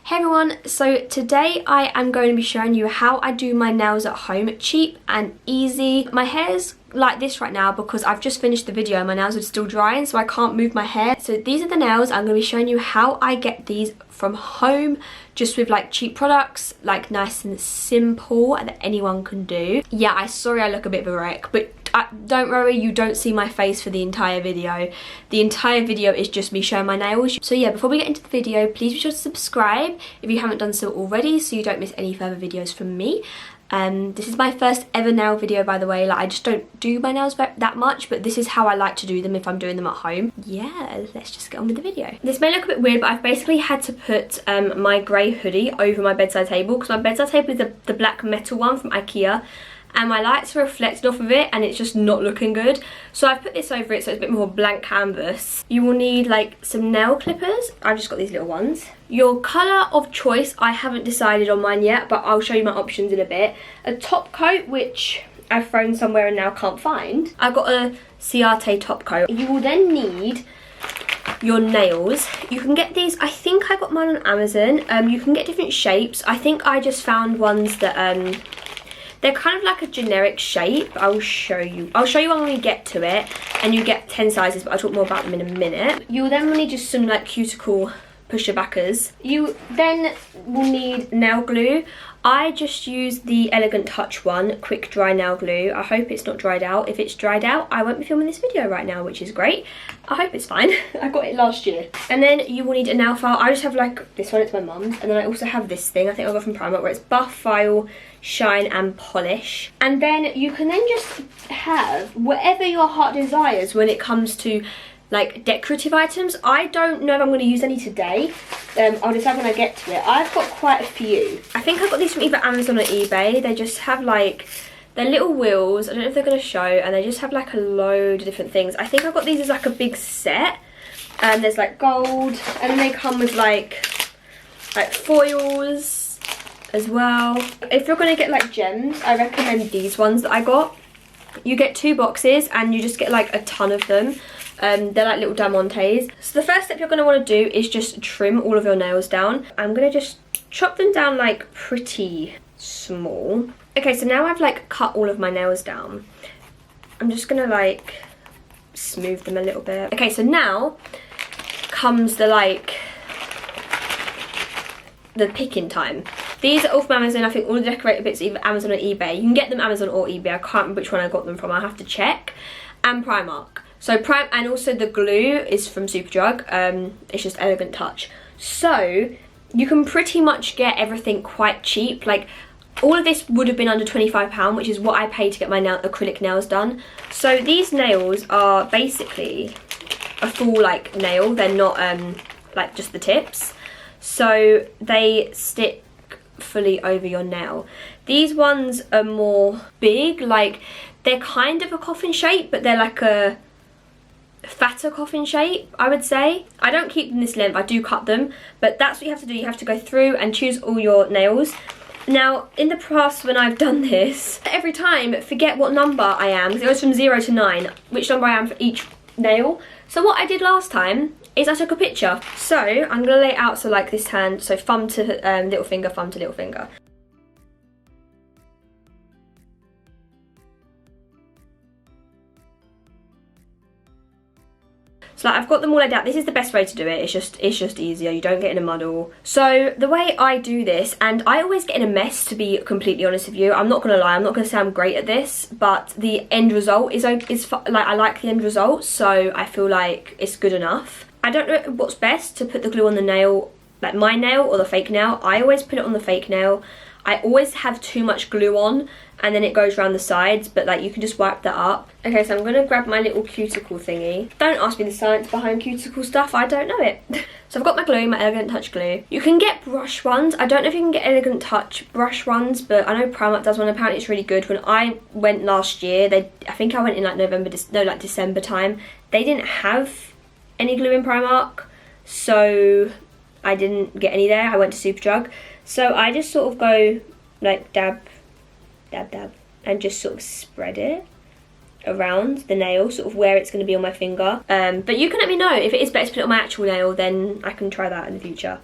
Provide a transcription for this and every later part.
Hey everyone, so today I am going to be showing you how I do my nails at home, cheap and easy. My hair's like this right now because I've just finished the video and my nails are still drying, so I can't move my hair. So these are the nails. I'm going to be showing you how I get these from home, just with like cheap products, like nice and simple that anyone can do. Yeah, sorry I look a bit of a wreck, but don't worry, you don't see my face for the entire video. The entire video is just me showing my nails. So yeah, before we get into the video, please be sure to subscribe if you haven't done so already so you don't miss any further videos from me. This is my first ever nail video, by the way. Like, I just don't do my nails that much, but this is how I like to do them if I'm doing them at home. Yeah, let's just get on with the video. This may look a bit weird, but I've basically had to put my grey hoodie over my bedside table because my bedside table is the black metal one from IKEA. And my lights are reflected off of it and it's just not looking good. So I've put this over it so it's a bit more blank canvas. You will need like some nail clippers. I've just got these little ones. Your colour of choice, I haven't decided on mine yet, but I'll show you my options in a bit. A top coat, which I've thrown somewhere and now can't find. I've got a Ciate top coat. You will then need your nails. You can get these, I think I got mine on Amazon. You can get different shapes. I think I just found ones that they're kind of like a generic shape. I'll show you when we get to it, and you get 10 sizes, but I'll talk more about them in a minute. You'll then need just some like cuticle pusher backers. You then will need nail glue. I just use the Elegant Touch one, quick dry nail glue. I hope it's not dried out. If it's dried out, I won't be filming this video right now, which is great. I hope it's fine. I got it last year. And then you will need a nail file. I just have like this one, it's my mum's, and then I also have this thing, I think I got from Primark, where it's buff, file, shine and polish. And then you can then just have whatever your heart desires when it comes to like decorative items. I don't know if I'm going to use any today. I'll decide when I get to it. I've got quite a few. I think I got these from either Amazon or eBay. They just have like, they're little wheels. I don't know if they're going to show, and they just have like a load of different things. I think I got these as like a big set. And there's like gold, and then they come with like foils as well. If you're going to get like gems, I recommend these ones that I got. You get 2 boxes and you just get like a ton of them. They're like little diamantes. So the first step you're going to want to do is just trim all of your nails down. I'm going to just chop them down like pretty small. Okay, so now I've like cut all of my nails down. I'm just going to like smooth them a little bit. Okay, so now comes the picking time. These are all from Amazon. I think all the decorator bits are either Amazon or eBay. You can get them Amazon or eBay. I can't remember which one I got them from. I have to check. And Primark. So and also the glue is from Superdrug. It's just Elegant Touch. So you can pretty much get everything quite cheap. Like all of this would have been under £25, which is what I paid to get my acrylic nails done. So these nails are basically a full like nail. They're not like just the tips. So they stick fully over your nail. These ones are more big, like they're kind of a coffin shape, but they're like a fatter coffin shape, I would say. I don't keep them this length, I do cut them, but that's what you have to do. You have to go through and choose all your nails. Now, in the past when I've done this, every time forget what number I am, because it goes from 0 to 9, which number I am for each nail. So what I did last time is I took a picture. So I'm gonna lay it out so like this hand, so thumb to little finger, thumb to little finger. So like, I've got them all laid out. This is the best way to do it. It's just easier. You don't get in a muddle. So the way I do this, and I always get in a mess, to be completely honest with you. I'm not gonna lie. I'm not gonna say I'm great at this, but the end result is like, I like the end result, so I feel like it's good enough. I don't know what's best, to put the glue on the nail, like my nail or the fake nail. I always put it on the fake nail. I always have too much glue on and then it goes around the sides, but like you can just wipe that up. Okay, so I'm gonna grab my little cuticle thingy. Don't ask me the science behind cuticle stuff, I don't know it. So I've got my glue, my Elegant Touch glue. You can get brush ones. I don't know if you can get Elegant Touch brush ones, but I know Primark does one. Apparently it's really good. When I went last year, I think I went in like December time. They didn't have any glue in Primark, so I didn't get any there. I went to Superdrug. So I just sort of go like dab, dab, dab, and just sort of spread it around the nail, sort of where it's going to be on my finger. But you can let me know if it is better to put it on my actual nail, then I can try that in the future.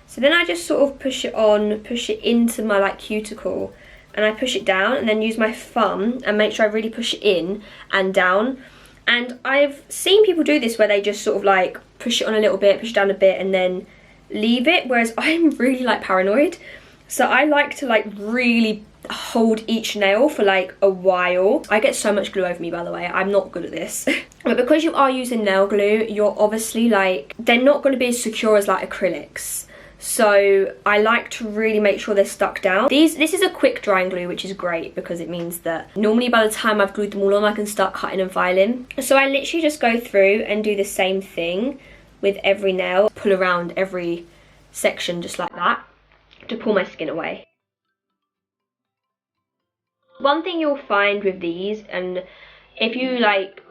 So then I just sort of push it on, push it into my like cuticle, and I push it down and then use my thumb and make sure I really push it in and down. And I've seen people do this where they just sort of like push it on a little bit, push it down a bit and then leave it, whereas I'm really like paranoid. So I like to like really hold each nail for like a while. I get so much glue over me, by the way. I'm not good at this. But because you are using nail glue, you're obviously like, they're not going to be as secure as like acrylics. So I like to really make sure they're stuck down. This is a quick drying glue, which is great because it means that normally by the time I've glued them all on, I can start cutting and filing. So I literally just go through and do the same thing with every nail. Pull around every section just like that to pull my skin away. One thing you'll find with these, and if you like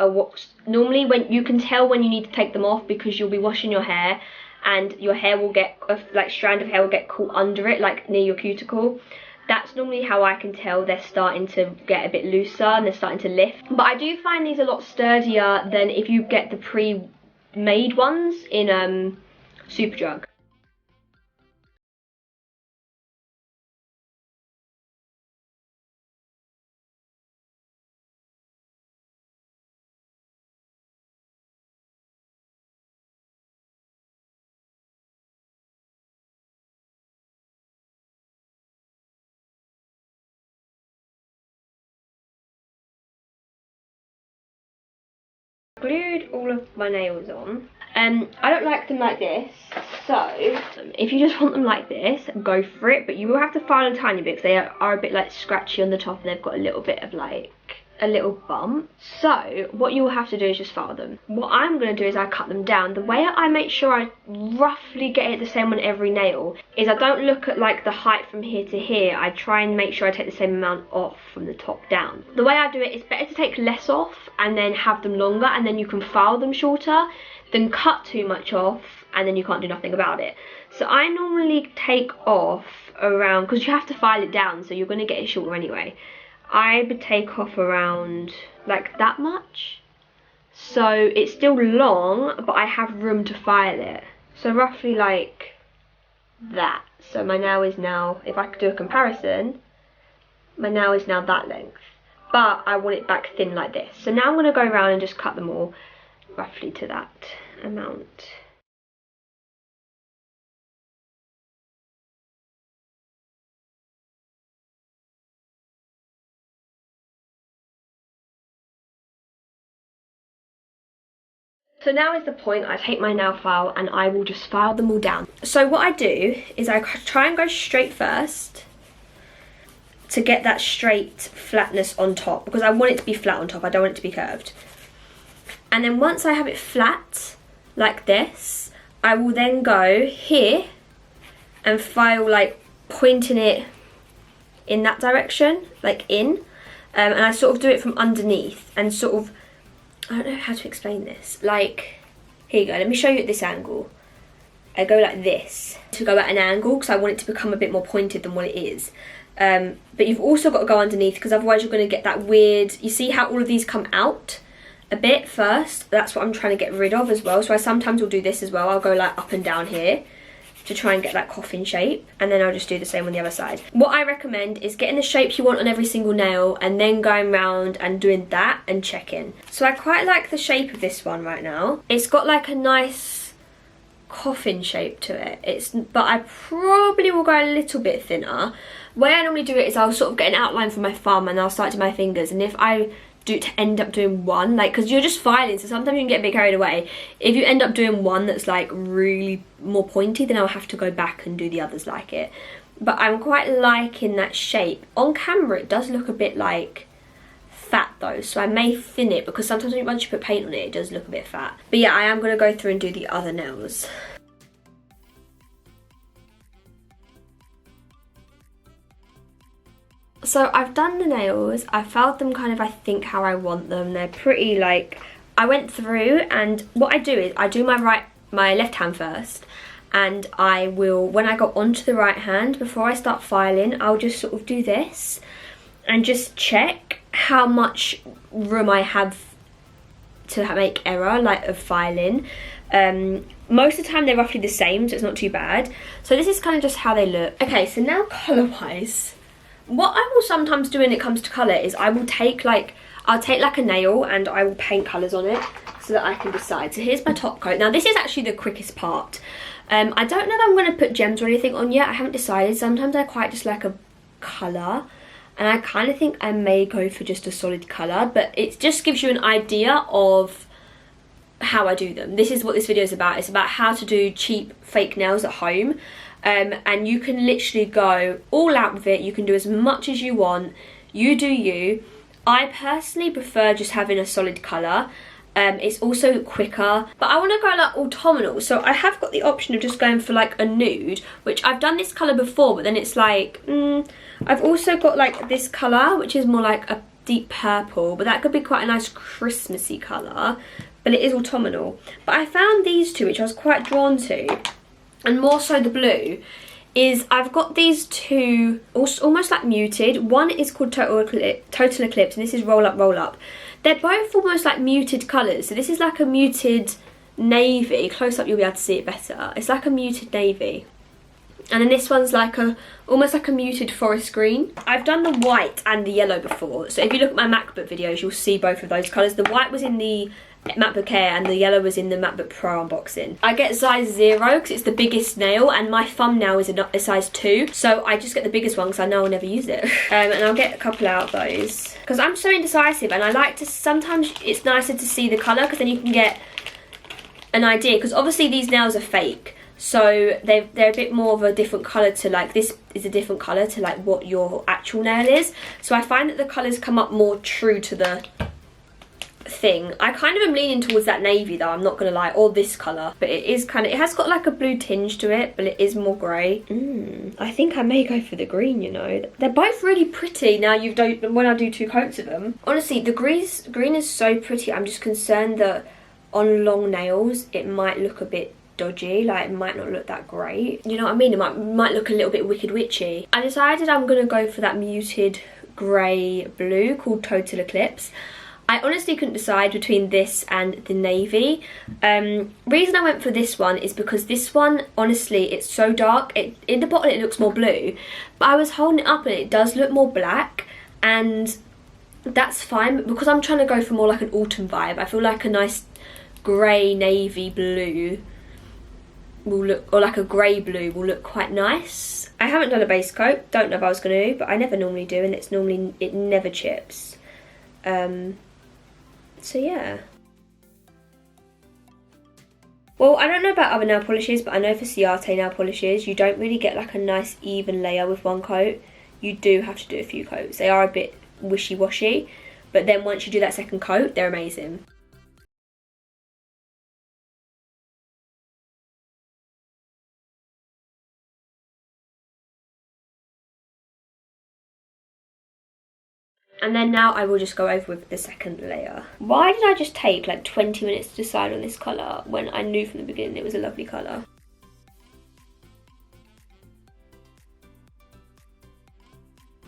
normally when you can tell when you need to take them off because you'll be washing your hair and your hair will get, like strand of hair will get caught under it, like near your cuticle. That's normally how I can tell they're starting to get a bit looser and they're starting to lift. But I do find these a lot sturdier than if you get the pre-made ones in Superdrug. Glued all of my nails on. I don't like them like this, so if you just want them like this, go for it, but you will have to file a tiny bit because they are a bit like scratchy on the top and they've got a little bit of like a little bump. So what you will have to do is just file them. What I'm going to do is I cut them down. The way I make sure I roughly get it the same on every nail is I don't look at like the height from here to here. I try and make sure I take the same amount off from the top down. The way I do it is better to take less off and then have them longer, and then you can file them shorter than cut too much off and then you can't do nothing about it. So I normally take off around, because you have to file it down so you're going to get it shorter anyway. I would take off around like that much, so it's still long but I have room to file it, so roughly like that. So my nail is now, if I could do a comparison, my nail is now that length, but I want it back thin like this. So now I'm going to go around and just cut them all roughly to that amount. So now is the point. I take my nail file and I will just file them all down. So what I do is I try and go straight first to get that straight flatness on top, because I want it to be flat on top, I don't want it to be curved. And then once I have it flat like this, I will then go here and file like pointing it in that direction, like in, and I sort of do it from underneath and sort of, I don't know how to explain this. Like, here you go, let me show you at this angle. I go like this to go at an angle because I want it to become a bit more pointed than what it is. But you've also got to go underneath because otherwise you're going to get that weird, you see how all of these come out a bit first? That's what I'm trying to get rid of as well. So I sometimes will do this as well. I'll go like up and down here to try and get that coffin shape, and then I'll just do the same on the other side. What I recommend is getting the shape you want on every single nail and then going round and doing that and checking. So I quite like the shape of this one right now. It's got like a nice coffin shape to it. But I probably will go a little bit thinner. The way I normally do it is I'll sort of get an outline from my thumb and I'll start to my fingers, and if I do to end up doing one, like, because you're just filing, so sometimes you can get a bit carried away. If you end up doing one that's like really more pointy, then I'll have to go back and do the others like it. But I'm quite liking that shape. On camera it does look a bit like fat though, so I may thin it, because sometimes once you put paint on it, it does look a bit fat. But yeah, I am going to go through and do the other nails. So I've done the nails, I filed them kind of, I think, how I want them. They're pretty like, I went through, and what I do is I do my left hand first, and I will, when I go onto the right hand, before I start filing, I'll just sort of do this and just check how much room I have to make error, like of filing. most of the time they're roughly the same, so it's not too bad. So this is kind of just how they look. Okay, so now colour-wise, what I will sometimes do when it comes to colour is I will take like, I'll take like a nail and I will paint colours on it so that I can decide. So here's my top coat. Now this is actually the quickest part. I don't know that I'm going to put gems or anything on yet. I haven't decided. Sometimes I quite just like a colour, and I kind of think I may go for just a solid colour, but it just gives you an idea of how I do them. This is what this video is about. It's about how to do cheap fake nails at home, and you can literally go all out with it. You can do as much as you want. You do you. I personally prefer just having a solid colour. It's also quicker, but I want to go like autumnal, so I have got the option of just going for like a nude, which I've done this colour before, but then it's like, I've also got like this colour, which is more like a deep purple, but that could be quite a nice Christmassy colour, but it is autumnal. But I found these two, which I was quite drawn to, and more so the blue, is I've got these two almost like muted. One is called Total Eclipse, and this is Roll Up Roll Up. They're both almost like muted colours. So this is like a muted navy. Close up you'll be able to see it better. It's like a muted navy. And then this one's like almost like a muted forest green. I've done the white and the yellow before. So if you look at my MacBook videos, you'll see both of those colours. The white was in the MacBook Air and the yellow was in the MacBook Pro unboxing. I get size 0 because it's the biggest nail, and my thumbnail is a size 2, so I just get the biggest one because I know I'll never use it. And I'll get a couple out of those because I'm so indecisive, and I like to, sometimes it's nicer to see the colour because then you can get an idea, because obviously these nails are fake, so they're a bit more of a different colour to, like, this is a different colour to like what your actual nail is. So I find that the colours come up more true to the thing. I kind of am leaning towards that navy though, I'm not gonna lie, or this colour, but it is kind of, it has got like a blue tinge to it, but it is more grey. I think I may go for the green, you know. They're both really pretty now when I do 2 coats of them. Honestly, the green is so pretty. I'm just concerned that on long nails it might look a bit dodgy, like it might not look that great, you know what I mean? It might look a little bit Wicked Witchy. I decided I'm gonna go for that muted grey blue called Total Eclipse. I honestly couldn't decide between this and the navy. Reason I went for this one is because this one, honestly, it's so dark. In the bottle it looks more blue, but I was holding it up and it does look more black, and that's fine because I'm trying to go for more like an autumn vibe. I feel like a nice grey navy blue will look, or like a grey blue will look quite nice. I haven't done a base coat, don't know if I was going to, but I never normally do, and it never chips. So yeah. Well, I don't know about other nail polishes, but I know for Ciate nail polishes, you don't really get like a nice even layer with one coat. You do have to do a few coats. They are a bit wishy-washy, but then once you do that second coat, they're amazing. And then now I will just go over with the second layer. Why did I just take like 20 minutes to decide on this colour when I knew from the beginning it was a lovely colour?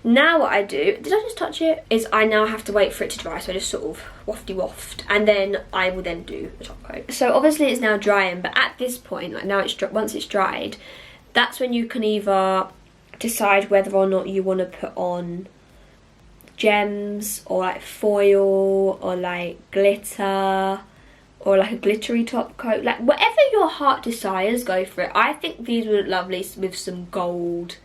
Now what I do, did I just touch it? Is I now have to wait for it to dry, so I just sort of wafty waft, and then I will then do the top coat. So obviously it's now drying, but at this point, like now once it's dried, that's when you can either decide whether or not you want to put on gems or like foil or like glitter or like a glittery top coat, like whatever your heart desires, go for it. I think these would look lovely with some gold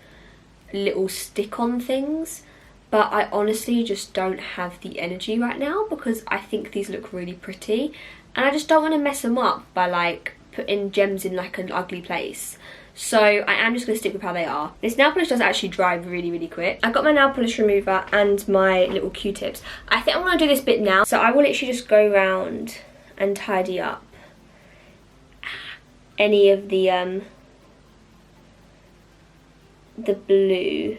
little stick-on things, but I honestly just don't have the energy right now because I think these look really pretty and I just don't want to mess them up by like putting gems in like an ugly place. So I am just going to stick with how they are. This nail polish does actually dry really, really quick. I've got my nail polish remover and my little Q-tips. I think I'm going to do this bit now. So I will literally just go around and tidy up any of the blue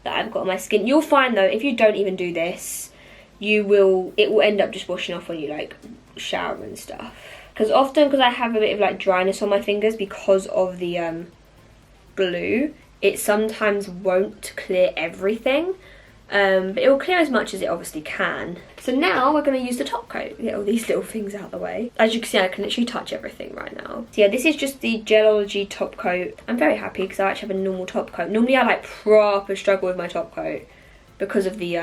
that I've got on my skin. You'll find though, if you don't even do this, it will end up just washing off when you like shower and stuff. Because I have a bit of like dryness on my fingers because of the glue, it sometimes won't clear everything. but it will clear as much as it obviously can. So now we're going to use the top coat, get all these little things out of the way. As you can see, I can literally touch everything right now. So yeah, this is just the Gelology top coat. I'm very happy because I actually have a normal top coat. Normally I like proper struggle with my top coat because of the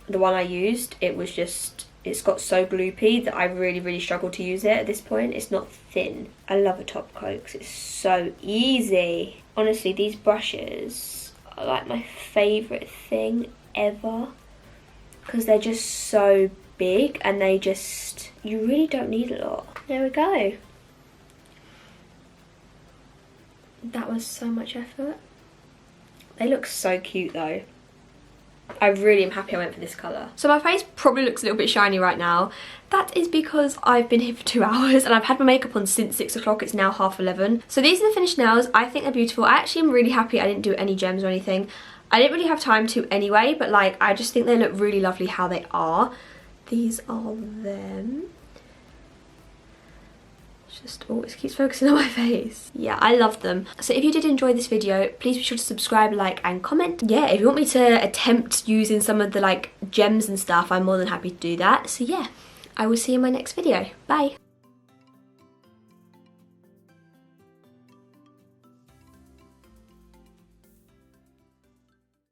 one I used. It was just, it's got so gloopy that I really struggle to use it at this point. It's not thin. I love a top coat because it's so easy. Honestly, these brushes are like my favourite thing ever because they're just so big and they just, you really don't need a lot. There we go. That was so much effort. They look so cute though. I really am happy I went for this colour. So my face probably looks a little bit shiny right now. That is because I've been here for 2 hours and I've had my makeup on since 6 o'clock. It's now 11:30. So these are the finished nails. I think they're beautiful. I actually am really happy I didn't do any gems or anything. I didn't really have time to anyway, but like I just think they look really lovely how they are. These are them. Just, oh, it keeps focusing on my face. Yeah, I love them. So if you did enjoy this video, please be sure to subscribe, like and comment. Yeah, if you want me to attempt using some of the like gems and stuff, I'm more than happy to do that. So yeah, I will see you in my next video. Bye.